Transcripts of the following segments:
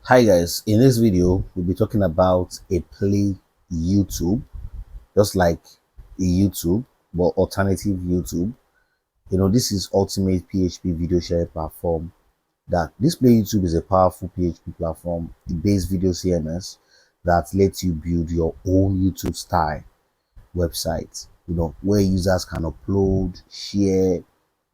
Hi guys, in this video we'll be talking about a play YouTube, just like a YouTube but alternative YouTube. This is ultimate PHP video sharing platform. That this play YouTube is a powerful PHP platform, a base video CMS that lets you build your own YouTube style website, where users can upload, share,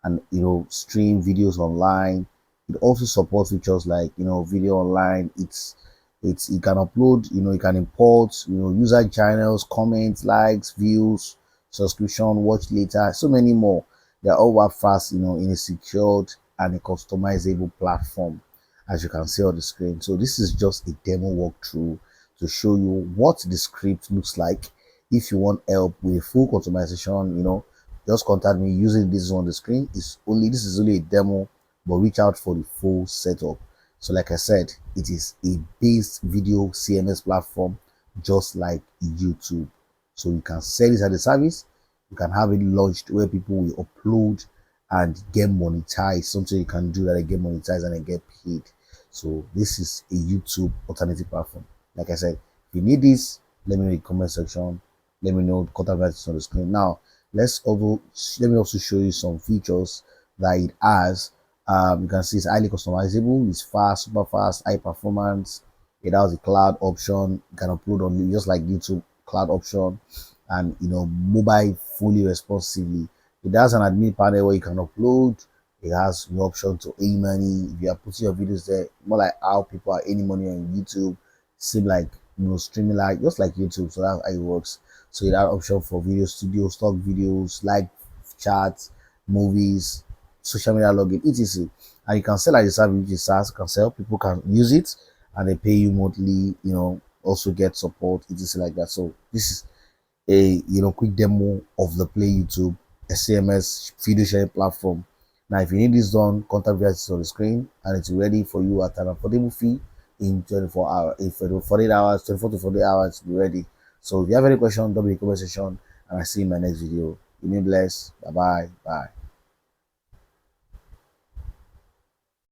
and stream videos online. It also supports features like video online. It's you can upload, you can import, user channels, comments, likes, views, subscription, watch later, so many more. They're all work fast, in a secured and a customizable platform, as you can see on the screen. So this is just a demo walkthrough to show you what the script looks like. If you want help with full customization, just contact me using this on the screen. This is only a demo, but reach out for the full setup. So like I said, it is a base video CMS platform just like YouTube. So you can sell it as a service. You can have it launched where people will upload and get monetized. Something you can do that they get monetized and they get paid. So this is a YouTube alternative platform. Like I said, if you need this, let me know in the comment section. Let me know the contact message on the screen. Now let me also show you some features that it has. You can see it's highly customizable, it's fast, super fast, high performance. It has a cloud option. You can upload on just like YouTube cloud option, and mobile fully responsively. It has an admin panel where you can upload. It has the option to earn money if you are putting your videos there, more like how people are earning money on YouTube. Seem like streaming like just like YouTube. So that's how it works. So you have option for video studio, stock videos, live chats, movies, social media login, etc. And you can sell as a service, which is SaaS. You can sell, people can use it and they pay you monthly, also get support, etc. like that. So this is a quick demo of the Play YouTube SMS video sharing platform. Now if you need this done, contact us on the screen and it's ready for you at an affordable fee in 24 hours, if 48 hours, 24 to 48 hours to be ready. So if you have any question, drop in the comment section and I'll see you in my next video. You may bless. Bye bye.